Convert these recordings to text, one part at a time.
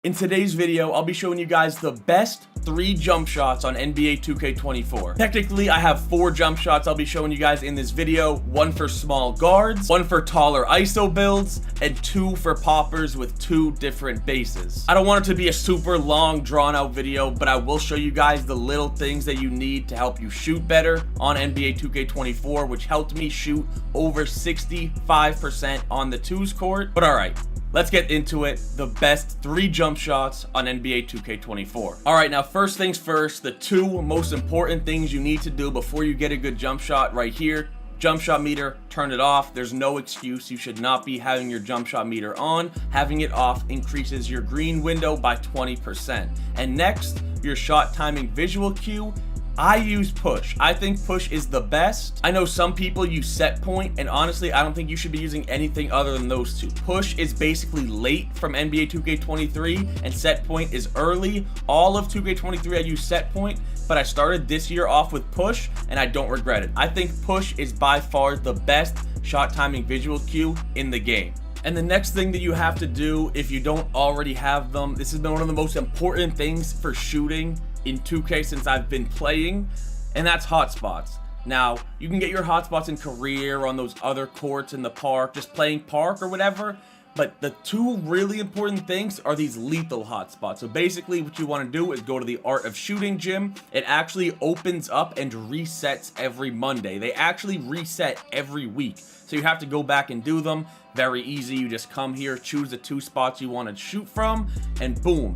In today's video, I'll be showing you guys the best 3 jump shots on NBA 2K24. Technically, I have 4 jump shots I'll be showing you guys in this video. 1 for small guards, 1 for taller ISO builds, and 2 for poppers with 2 different bases. I don't want it to be a super long, drawn-out video, but I will show you guys the little things that you need to help you shoot better on NBA 2K24, which helped me shoot over 65% on the 2s court. But alright, let's get into it. The best 3 jump shots on NBA 2K24. All right, now first things first, the 2 most important things you need to do before you get a good jump shot right here. Jump shot meter, turn it off. There's no excuse. You should not be having your jump shot meter on. Having it off increases your green window by 20%. And next, your shot timing visual cue. I use push. I think push is the best. I know some people use set point, and honestly, I don't think you should be using anything other than those 2. Push is basically late from NBA 2K23, and set point is early. All of 2K23 I use set point, but I started this year off with push, and I don't regret it. I think push is by far the best shot timing visual cue in the game. And the next thing that you have to do, if you don't already have them, this has been one of the most important things for shooting in 2K since I've been playing, and that's hotspots. Now, you can get your hotspots in career, on those other courts in the park, just playing park or whatever, but the 2 really important things are these lethal hotspots. So basically what you want to do is go to the Art of Shooting gym. It actually opens up and resets every Monday. They actually reset every week, so you have to go back and do them. Very easy. You just come here, choose the 2 spots you want to shoot from, and boom.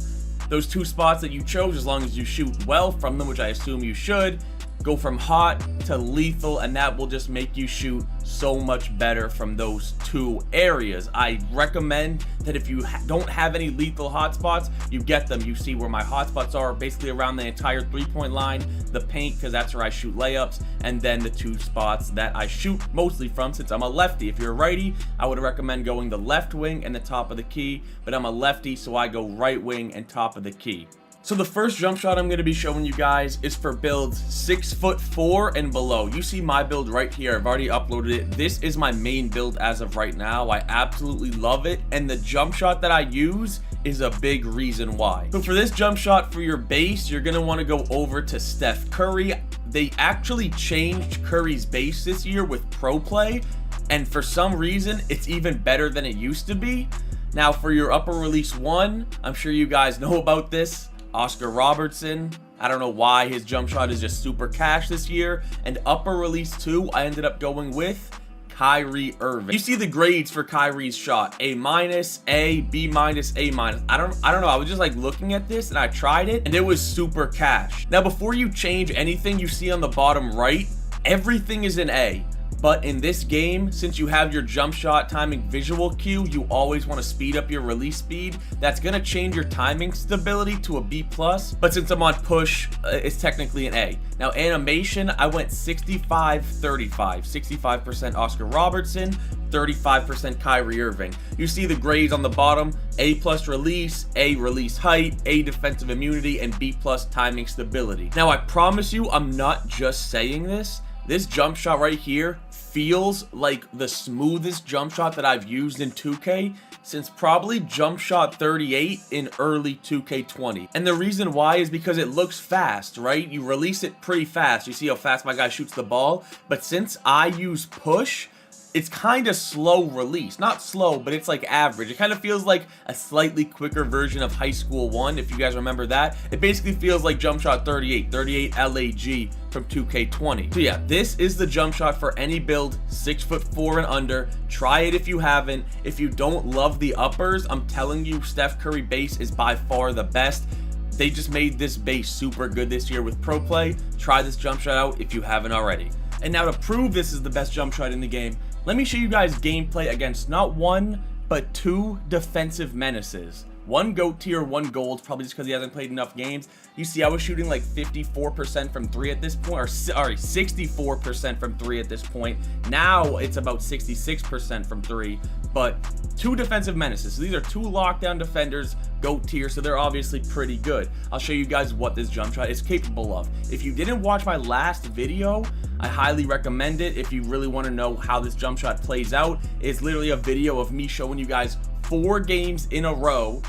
Those 2 spots that you chose, as long as you shoot well from them, which I assume you should, go from hot to lethal, and that will just make you shoot so much better from those 2 areas. I recommend that if you don't have any lethal hotspots, you get them. You see where my hotspots are, basically around the entire 3-point line, the paint, because that's where I shoot layups, and then the 2 spots that I shoot mostly from, since I'm a lefty. If you're a righty, I would recommend going the left wing and the top of the key, but I'm a lefty, so I go right wing and top of the key. So the first jump shot I'm going to be showing you guys is for builds 6'4" and below. You see my build right here. I've already uploaded it. This is my main build as of right now. I absolutely love it, and the jump shot that I use is a big reason why. So for this jump shot, for your base, you're going to want to go over to Steph Curry. They actually changed Curry's base this year with Pro Play, and for some reason, it's even better than it used to be. Now for your upper release 1, I'm sure you guys know about this. Oscar Robertson, I don't know why his jump shot is just super cash this year. And upper release 2, I ended up going with Kyrie Irving. You see the grades for Kyrie's shot: A-, A, B-, A-. I don't know. I was just like looking at this and I tried it and it was super cash. Now before you change anything, you see on the bottom right, everything is an A. But in this game, since you have your jump shot timing visual cue, you always want to speed up your release speed. That's going to change your timing stability to a B+, but since I'm on push, it's technically an A. Now animation, I went 65-35, 65% Oscar Robertson, 35% Kyrie Irving. You see the grades on the bottom: A+ release, A release height, A defensive immunity, and B+ timing stability. Now I promise you, I'm not just saying this. This jump shot right here feels like the smoothest jump shot that I've used in 2K since probably jump shot 38 in early 2K20. And the reason why is because it looks fast, right? You release it pretty fast. You see how fast my guy shoots the ball. But since I use push, it's kind of slow release. Not slow, but it's like average. It kind of feels like a slightly quicker version of High School 1, if you guys remember that. It basically feels like jump shot 38 LAG from 2K20. So yeah, this is the jump shot for any build 6'4" and under. Try it if you haven't. If you don't love the uppers, I'm telling you, Steph Curry base is by far the best. They just made this base super good this year with Pro Play. Try this jump shot out if you haven't already. And now to prove this is the best jump shot in the game, let me show you guys gameplay against not 1, but 2 defensive menaces. 1 GOAT tier, 1 gold, probably just because he hasn't played enough games. You see I was shooting like 54% from 3 at this point, or sorry, 64% from 3 at this point. Now it's about 66% from 3, but 2 defensive menaces. So these are 2 lockdown defenders, GOAT tier, so they're obviously pretty good. I'll show you guys what this jump shot is capable of. If you didn't watch my last video, I highly recommend it. If you really want to know how this jump shot plays out, it's literally a video of me showing you guys 4 games in a row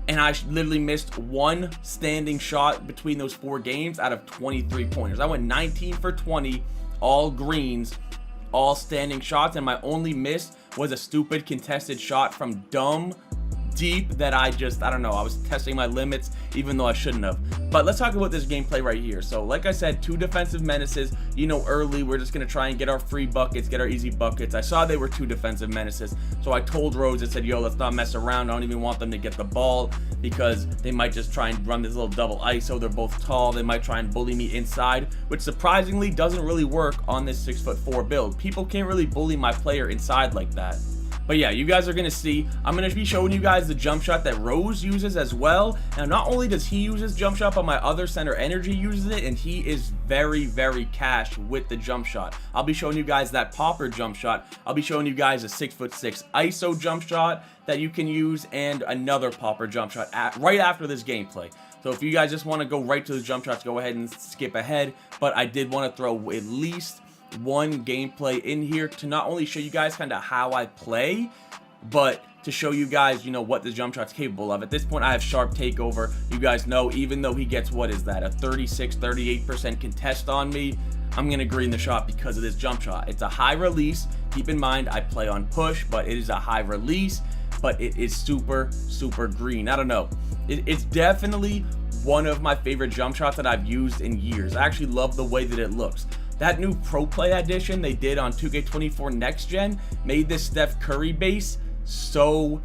and I literally missed one standing shot between those 4 games out of 23 pointers. I went 19 for 20, all greens, all standing shots, and my only miss was a stupid contested shot from dumb deep that I don't know, I was testing my limits even though I shouldn't have. But let's talk about this gameplay right here. So like I said, 2 defensive menaces. You know, early we're just gonna try and get our free buckets, get our easy buckets. I saw they were 2 defensive menaces, so I told Rose, I said, yo, let's not mess around. I don't even want them to get the ball because they might just try and run this little double ISO. They're both tall, they might try and bully me inside, which surprisingly doesn't really work on this 6'4" build. People can't really bully my player inside like that. But yeah, you guys are going to see, I'm going to be showing you guys the jump shot that Rose uses as well. Now, not only does he use his jump shot, but my other center Energy uses it, and he is very, very cash with the jump shot. I'll be showing you guys that popper jump shot. I'll be showing you guys a 6'6" ISO jump shot that you can use, and another popper jump shot right after this gameplay. So if you guys just want to go right to the jump shots, go ahead and skip ahead. But I did want to throw at least one gameplay in here to not only show you guys kind of how I play, but to show you guys, you know, what the jump shot's capable of. At this point, I have sharp takeover. You guys know, even though he gets, what is that, a 36-38% contest on me, I'm gonna green the shot because of this jump shot. It's a high release. Keep in mind, I play on push, but it is a high release, but it is super, super green. I don't know. It's definitely one of my favorite jump shots that I've used in years. I actually love the way that it looks. That new Pro Play edition they did on 2K24 Next Gen made this Steph Curry base so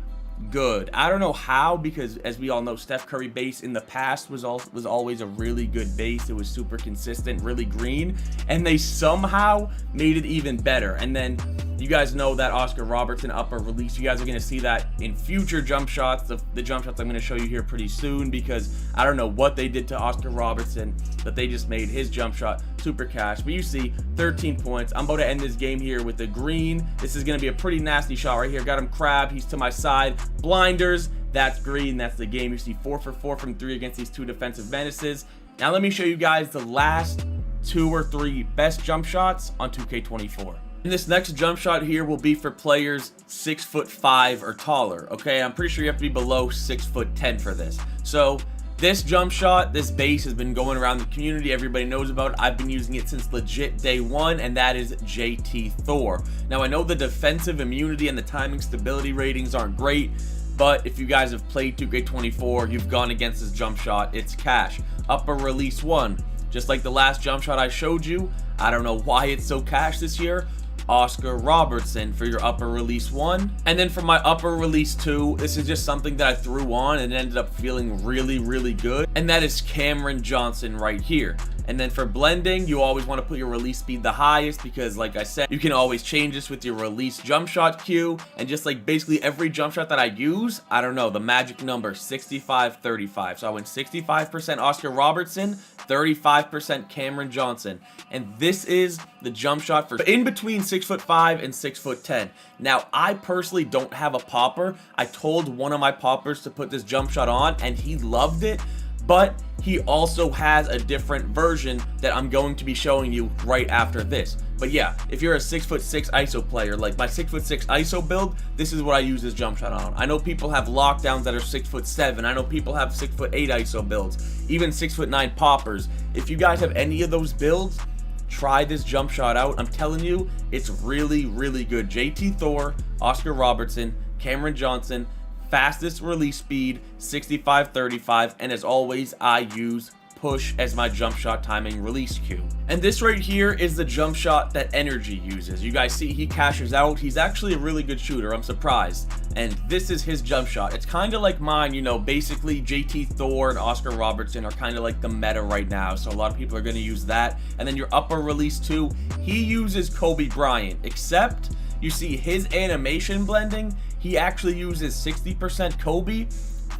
good. I don't know how, because as we all know, Steph Curry base in the past was always a really good base. It was super consistent, really green, and they somehow made it even better. And then you guys know that Oscar Robertson upper release. You guys are going to see that in future jump shots, the jump shots I'm going to show you here pretty soon, because I don't know what they did to Oscar Robertson, but they just made his jump shot super cash. But you see 13 points. I'm about to end this game here with the green. This is going to be a pretty nasty shot right here. Got him crabbed. He's to my side. Blinders. That's green. That's the game. You see 4 for 4 from 3 against these 2 defensive menaces. Now let me show you guys the last 2 or 3 best jump shots on 2K24. And this next jump shot here will be for players 6'5" or taller. Okay, I'm pretty sure you have to be below 6'10" for this. So this jump shot, this base has been going around the community. Everybody knows about it. I've been using it since legit day one, and that is JT Thor. Now, I know the defensive immunity and the timing stability ratings aren't great, but if you guys have played 2K24, you've gone against this jump shot. It's cash. Upper release 1, just like the last jump shot I showed you. I don't know why it's so cash this year. Oscar Robertson for your upper release 1. And then for my upper release 2, this is just something that I threw on and ended up feeling really, really good. And that is Cameron Johnson right here. And then for blending, you always want to put your release speed the highest, because like I said, you can always change this with your release jump shot queue. And just like basically every jump shot that I use, I don't know, the magic number 65-35. So I went 65% Oscar Robertson, 35% Cameron Johnson. And this is the jump shot for in between 6'5" and 6'10". Now, I personally don't have a popper. I told one of my poppers to put this jump shot on and he loved it, but he also has a different version that I'm going to be showing you right after this. But yeah, if you're a 6'6" ISO player, like my 6'6" ISO build, this is what I use this jump shot on. I know people have lockdowns that are 6'7". I know people have 6'8" ISO builds, even 6'9" poppers. If you guys have any of those builds, try this jump shot out. I'm telling you, it's really, really good. JT Thor, Oscar Robertson, Cameron Johnson, fastest release speed, 65-35, and as always, I use push as my jump shot timing release cue. And this right here is the jump shot that Energy uses. You guys see he cashes out. He's actually a really good shooter. I'm surprised. And this is his jump shot. It's kind of like mine, you know, basically JT Thor and Oscar Robertson are kind of like the meta right now. So a lot of people are going to use that. And then your upper release 2, he uses Kobe Bryant, except you see his animation blending, he actually uses 60% Kobe,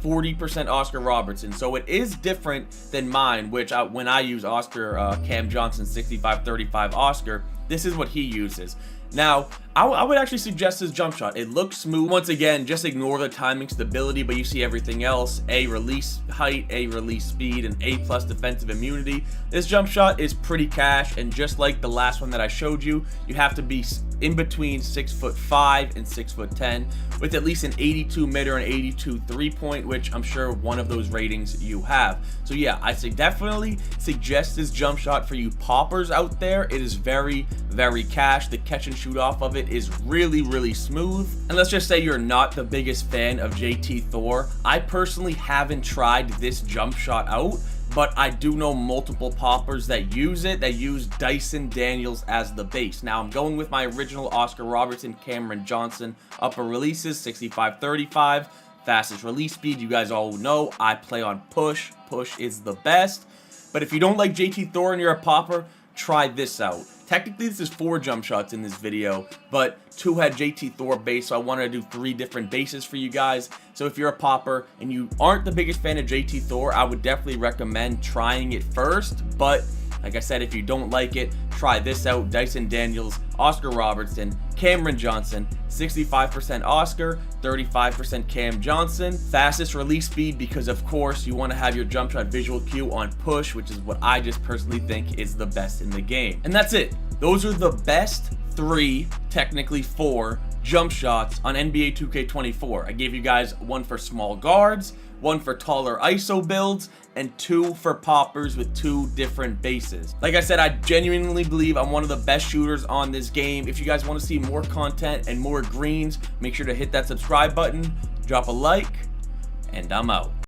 40% Oscar Robertson. So it is different than mine, which when I use Oscar Cam Johnson 65-35 Oscar, this is what he uses. Now, I would actually suggest this jump shot. It looks smooth. Once again, just ignore the timing stability, but you see everything else. A, release height, A, release speed, and A+ defensive immunity. This jump shot is pretty cash, and just like the last one that I showed you, you have to be in between 6'5" and 6'10", with at least an 82 mid or an 82 3-point, which I'm sure one of those ratings you have. So yeah, I definitely suggest this jump shot for you poppers out there. It is very, very cash. The catch and shoot off of it is really, really smooth. And let's just say you're not the biggest fan of JT Thor. I personally haven't tried this jump shot out, but I do know multiple poppers that use it, that use Dyson Daniels as the base. Now, I'm going with my original Oscar Robertson, Cameron Johnson upper releases, 65-35. Fastest release speed, you guys all know I play on push. Push is the best. But if you don't like JT Thor and you're a popper, try this out. Technically, this is 4 jump shots in this video, but 2 had JT Thor base, so I wanted to do 3 different bases for you guys. So if you're a popper and you aren't the biggest fan of JT Thor, I would definitely recommend trying it first. But like I said, if you don't like it, try this out. Dyson Daniels, Oscar Robertson, Cameron Johnson, 65% Oscar, 35% Cam Johnson. Fastest release speed, because of course you want to have your jump shot visual cue on push, which is what I just personally think is the best in the game. And that's it. Those are the best 3, technically 4, jump shots on NBA 2K24. I gave you guys one for small guards, one for taller ISO builds, and 2 for poppers with 2 different bases. Like I said, I genuinely believe I'm one of the best shooters on this game. If you guys want to see more content and more greens, make sure to hit that subscribe button, drop a like, and I'm out.